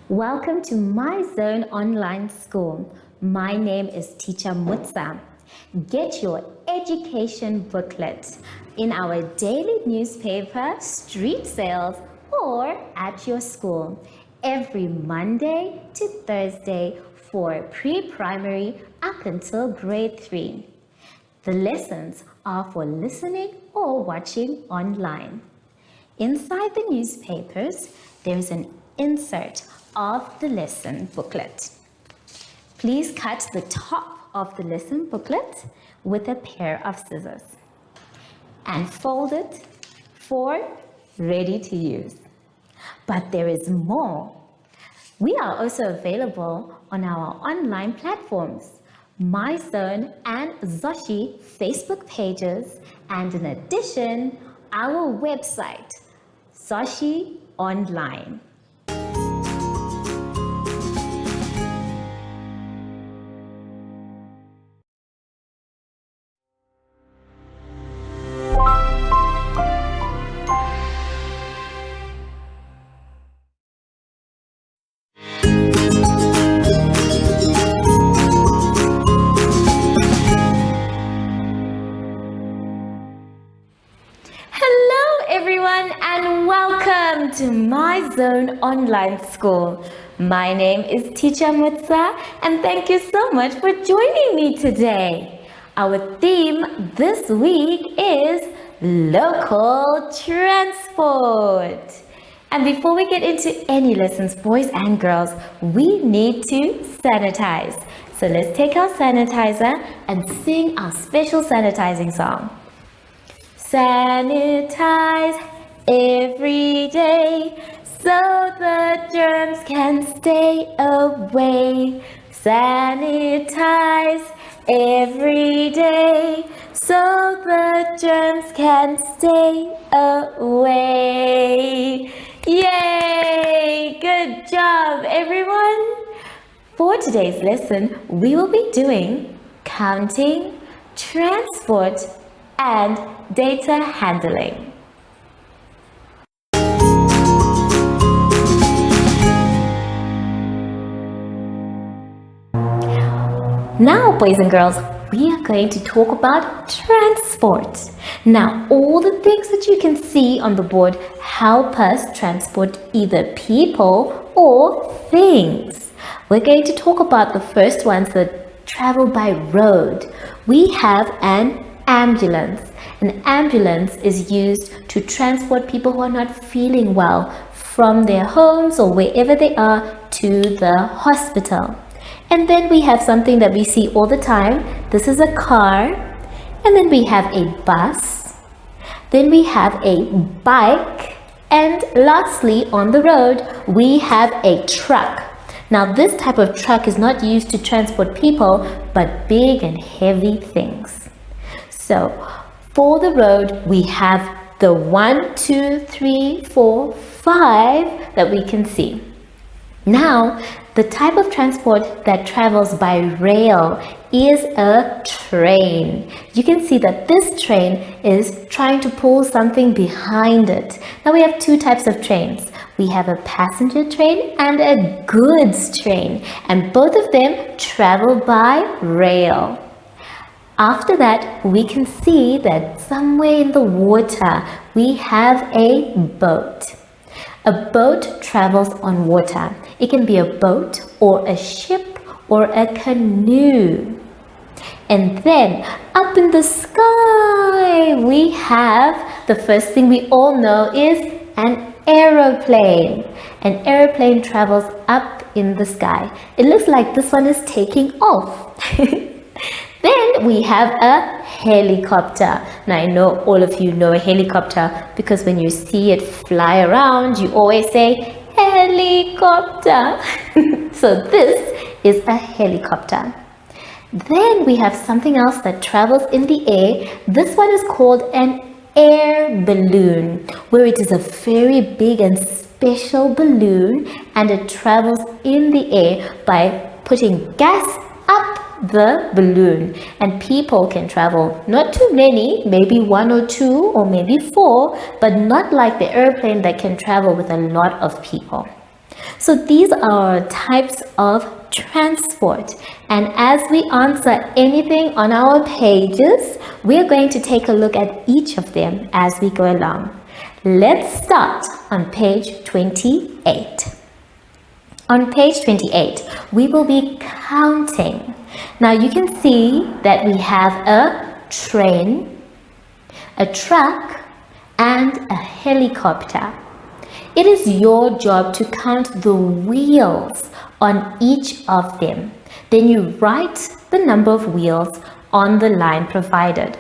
Welcome to My Zone Online School. My name is Teacher Mutsa. Get your education booklet in our daily newspaper, street sales, or at your school every Monday to Thursday for pre-primary up until grade 3. The lessons are for listening or watching online. Inside the newspapers, there is an insert of the lesson booklet. Please cut the top of the lesson booklet with a pair of scissors and fold it for ready to use. But there is more. We are also available on our online platforms, MyZone and Zoshi Facebook pages, and in addition, our website, Zoshi Online. Hello everyone and welcome to My Zone Online School. My name is Teacher Mutsa and thank you so much for joining me today. Our theme this week is local transport. And before we get into any lessons, boys and girls, we need to sanitize. So let's take our sanitizer and sing our special sanitizing song. Sanitize every day so the germs can stay away. Sanitize every day so the germs can stay away. Yay! Good job, everyone! For today's lesson, we will be doing counting, transport, and data handling. Now, boys and girls, we are going to talk about transport. Now, all the things that you can see on the board help us transport either people or things. We're going to talk about the first ones that travel by road. We have an ambulance. An ambulance is used to transport people who are not feeling well from their homes or wherever they are to the hospital. And then we have something that we see all the time. This is a car. And then we have a bus. Then we have a bike. And lastly, on the road, we have a truck. Now, this type of truck is not used to transport people, but big and heavy things. So, for the road, we have the 1, 2, 3, 4, 5 that we can see. Now, the type of transport that travels by rail is a train. You can see that this train is trying to pull something behind it. Now, we have two types of trains. We have a passenger train and a goods train, and both of them travel by rail. After that, we can see that somewhere in the water, we have a boat. A boat travels on water. It can be a boat or a ship or a canoe. And then up in the sky, we have the first thing we all know is an aeroplane. An aeroplane travels up in the sky. It looks like this one is taking off. Then we have a helicopter. Now I know all of you know a helicopter because when you see it fly around, you always say helicopter. So this is a helicopter. Then we have something else that travels in the air. This one is called an air balloon, where it is a very big and special balloon and it travels in the air by putting gas up the balloon, and people can travel, not too many, maybe 1 or 2 or maybe 4, but not like the airplane that can travel with a lot of people. So these are types of transport, and as we answer anything on our pages, we're going to take a look at each of them as we go along. Let's start on page 28. On page 28, we will be counting. Now you can see that we have a train, a truck, and a helicopter. It is your job to count the wheels on each of them. Then you write the number of wheels on the line provided.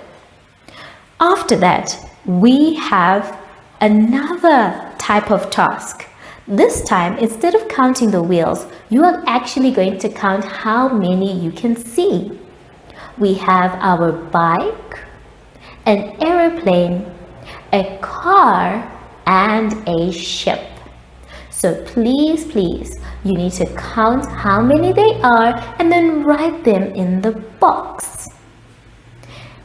After that, we have another type of task. This time, instead of counting the wheels, you are actually going to count how many you can see. We have our bike, an aeroplane, a car, and a ship. So please, you need to count how many they are and then write them in the box.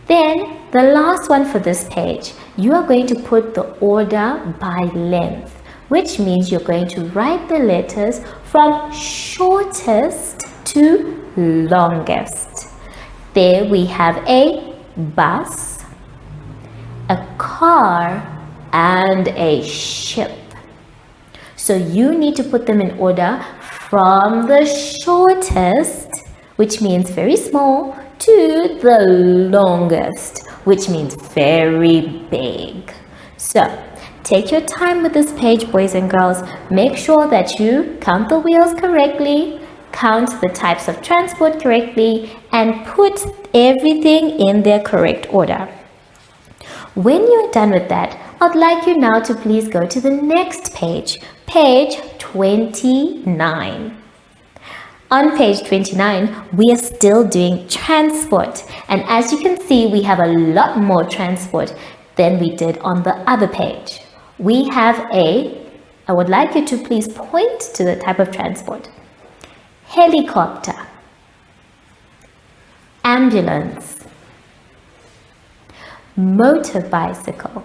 Then the last one for this page, you are going to put the order by length, which means you're going to write the letters from shortest to longest. There we have a bus, a car, and a ship. So you need to put them in order from the shortest, which means very small, to the longest, which means very big. So take your time with this page, boys and girls. Make sure that you count the wheels correctly, count the types of transport correctly, and put everything in their correct order. When you're done with that, I'd like you now to please go to the next page, page 29. On page 29, we are still doing transport. And as you can see, we have a lot more transport than we did on the other page. We have I would like you to please point to the type of transport. Helicopter, ambulance, motorbicycle,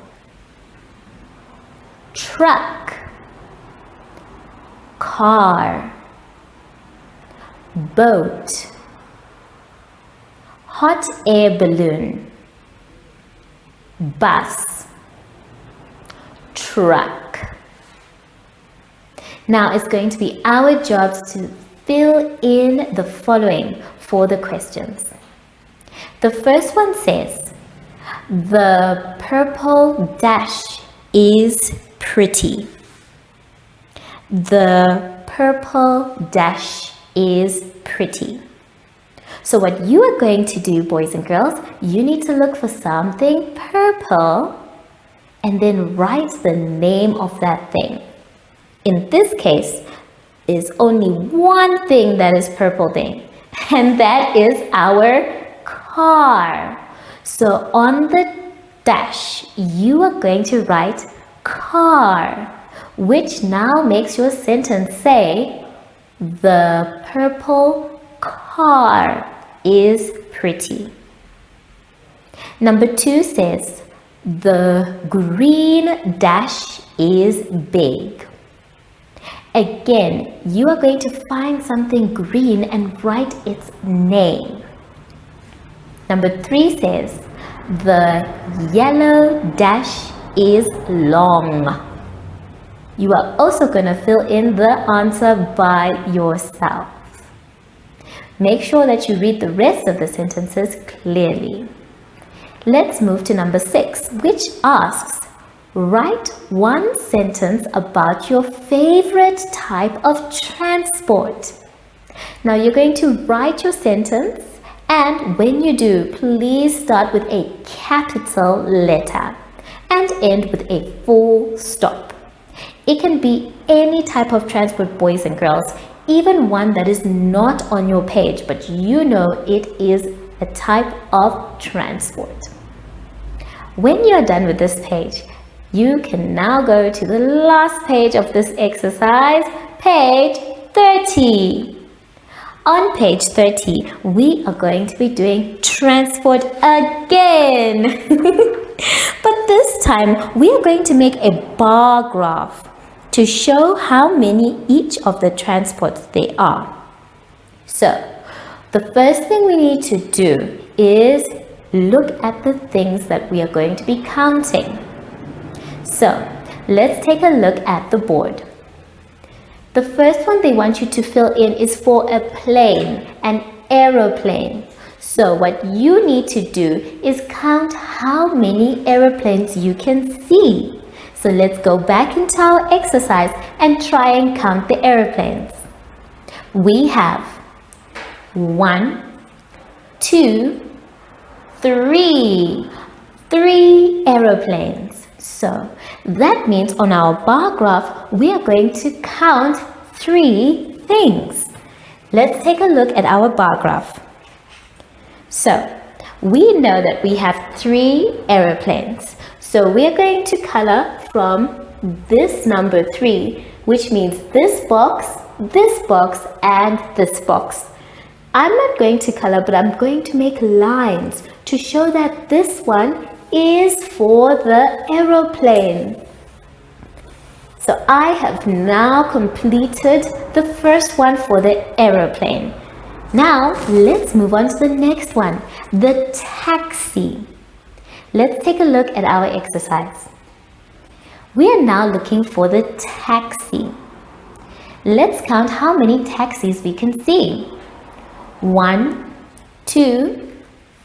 truck, car, boat, hot air balloon, bus, truck. Now it's going to be our jobs to fill in the following for the questions. The first one says, the purple dash is pretty. The purple dash is pretty. So what you are going to do, boys and girls, you need to look for something purple and then write the name of that thing. In this case, is only one thing that is purple thing, and that is our car. So on the dash, you are going to write car, which now makes your sentence say, the purple car is pretty. Number 2 says, the green dash is big. Again, you are going to find something green and write its name. Number 3 says, the yellow dash is long. You are also going to fill in the answer by yourself. Make sure that you read the rest of the sentences clearly. Let's move to number 6, which asks, write one sentence about your favorite type of transport. Now you're going to write your sentence, and when you do, please start with a capital letter and end with a full stop. It can be any type of transport, boys and girls, even one that is not on your page, but you know it is a type of transport. When you're done with this page, you can now go to the last page of this exercise, page 30. On page 30, we are going to be doing transport again. But this time, we are going to make a bar graph. to show how many each of the transports there are. So, the first thing we need to do is look at the things that we are going to be counting. So, let's take a look at the board. The first one they want you to fill in is for a plane, an aeroplane. So what you need to do is count how many aeroplanes you can see. So let's go back into our exercise and try and count the aeroplanes. We have 1, 2, 3. 3 aeroplanes. So that means on our bar graph, we are going to count 3 things. Let's take a look at our bar graph. So we know that we have 3 aeroplanes. So we are going to color from this number 3, which means this box, and this box. I'm not going to color, but I'm going to make lines to show that this one is for the aeroplane. So I have now completed the first one for the aeroplane. Now let's move on to the next one, the taxi. Let's take a look at our exercise. We are now looking for the taxi. Let's count how many taxis we can see. 1, 2,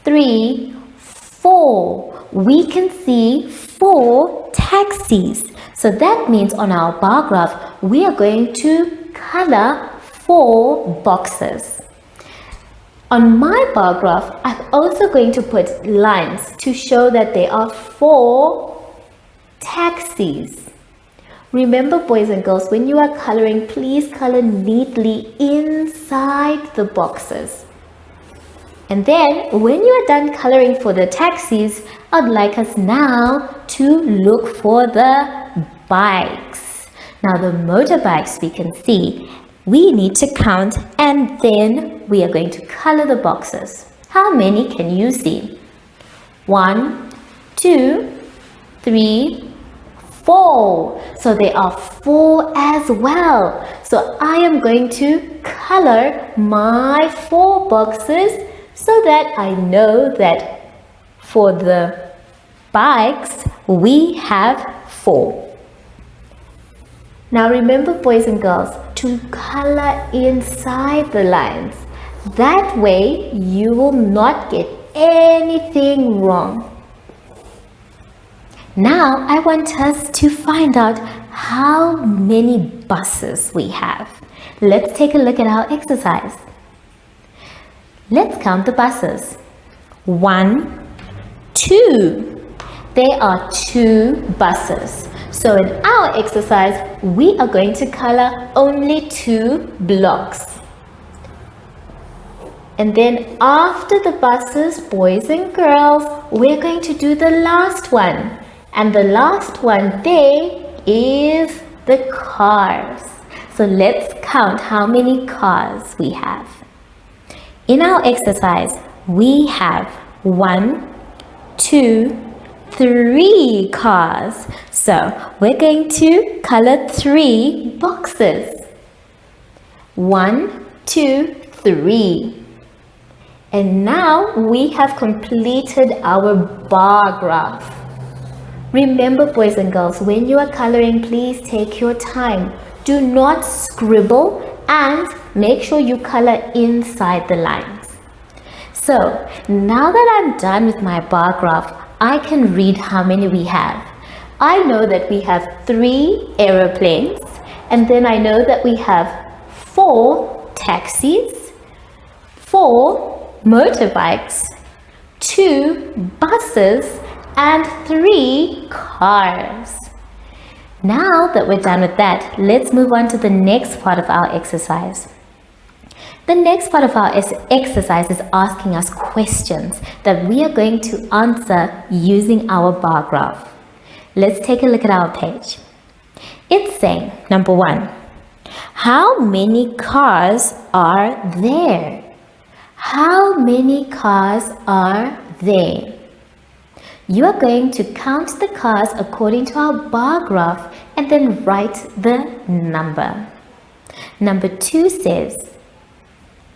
3, 4. We can see 4 taxis. So that means on our bar graph, we are going to color 4 boxes. On my bar graph, I'm also going to put lines to show that there are 4 taxis. Remember, boys and girls, when you are coloring, please color neatly inside the boxes. And then when you are done coloring for the taxis, I'd like us now to look for the bikes. Now the motorbikes we can see, we need to count and then we are going to color the boxes. How many can you see? 1, 2, 3, 4. So there are 4 as well. So I am going to color my 4 boxes so that I know that for the bikes we have 4. Now remember, boys and girls, to color inside the lines. That way you will not get anything wrong. Now I want us to find out how many buses we have. Let's take a look at our exercise. Let's count the buses. 1, 2. There are 2 buses. So in our exercise, we are going to color only 2 blocks. And then after the buses, boys and girls, we're going to do the last one. And the last one there is the cars. So let's count how many cars we have. In our exercise, we have 1, 2, 3 cars. So we're going to color 3 boxes. 1, 2, 3. And now we have completed our bar graph. Remember, boys and girls, when you are coloring, please take your time. Do not scribble and make sure you color inside the lines. So now that I'm done with my bar graph, I can read how many we have. I know that we have 3 aeroplanes, and then I know that we have 4 taxis, 4 motorbikes, 2 buses, and 3 cars. Now that we're done with that, let's move on to the next part of our exercise. The next part of our exercise is asking us questions that we are going to answer using our bar graph. Let's take a look at our page. It's saying, number 1, how many cars are there? How many cars are there? You are going to count the cars according to our bar graph and then write the number. Number 2 says,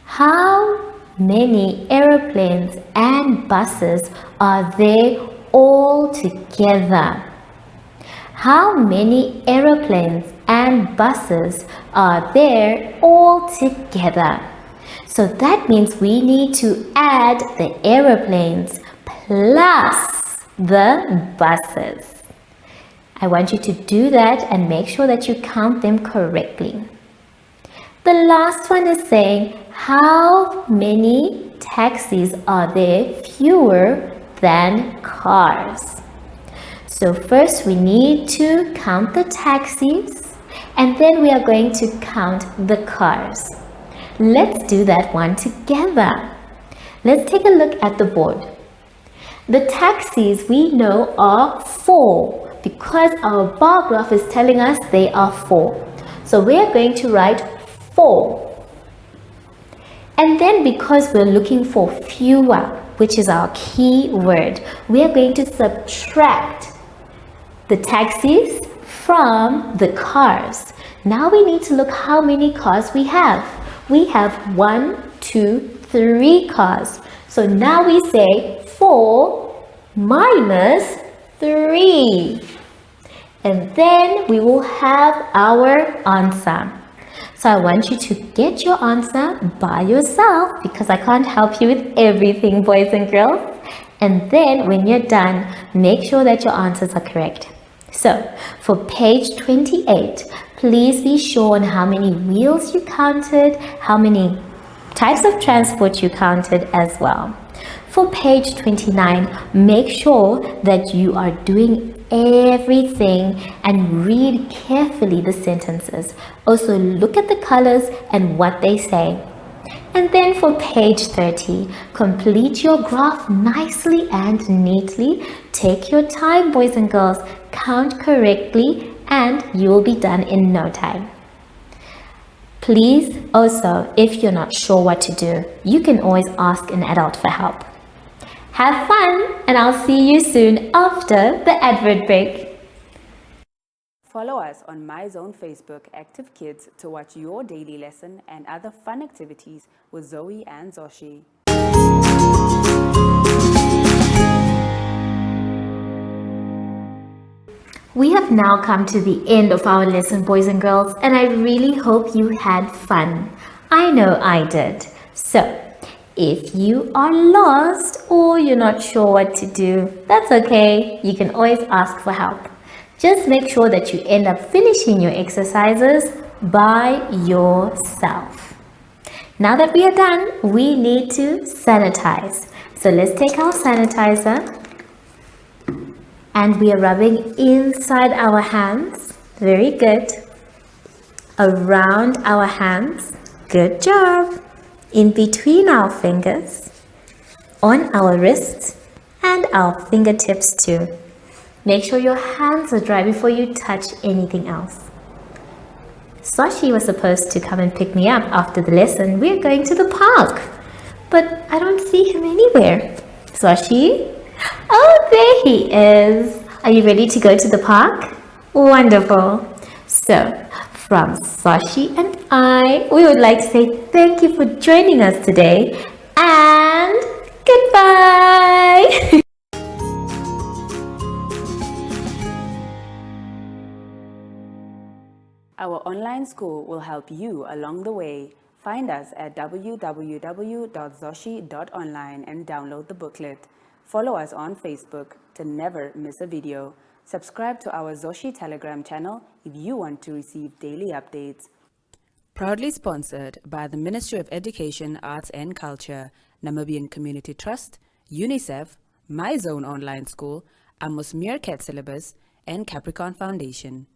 how many aeroplanes and buses are there all together? How many aeroplanes and buses are there all together? So that means we need to add the aeroplanes plus the buses. I want you to do that and make sure that you count them correctly. The last one is saying, how many taxis are there fewer than cars? So first we need to count the taxis and then we are going to count the cars. Let's do that one together. Let's take a look at the board. The taxis we know are 4 because our bar graph is telling us they are 4. So we are going to write 4. And then because we're looking for fewer, which is our key word, we are going to subtract the taxis from the cars. Now we need to look how many cars we have. We have 1, 2, 3 cars. So now we say 4 minus 3. And then we will have our answer. So I want you to get your answer by yourself because I can't help you with everything, boys and girls. And then when you're done, make sure that your answers are correct. So for page 28, please be sure on how many wheels you counted, how many types of transport you counted as well. For page 29, make sure that you are doing everything and read carefully the sentences. Also look at the colors and what they say. And then for page 30, complete your graph nicely and neatly. Take your time, boys and girls, count correctly, and you will be done in no time. Please also, if you're not sure what to do, you can always ask an adult for help. Have fun, and I'll see you soon after the advert break. Follow us on MyZone Facebook Active Kids to watch your daily lesson and other fun activities with Zoe and Zoshi. We have now come to the end of our lesson, boys and girls, and I really hope you had fun. I know I did. So, if you are lost or you're not sure what to do, that's okay. You can always ask for help. Just make sure that you end up finishing your exercises by yourself. Now that we are done, we need to sanitize. So let's take our sanitizer and we are rubbing inside our hands. Very good. Around our hands. Good job. In between our fingers, on our wrists and our fingertips too. Make sure your hands are dry before you touch anything else. Sashi was supposed to come and pick me up after the lesson. We're going to the park, but I don't see him anywhere. Sashi? Oh, there he is. Are you ready to go to the park? Wonderful. So, from Sashi and I, we would like to say thank you for joining us today and goodbye. Our online school will help you along the way. Find us at www.zoshi.online and download the booklet. Follow us on Facebook to never miss a video. Subscribe to our Zoshi Telegram channel if you want to receive daily updates. Proudly sponsored by the Ministry of Education, Arts and Culture, Namibian Community Trust, UNICEF, MyZone Online School, Amos Meerkat Syllabus, and Capricorn Foundation.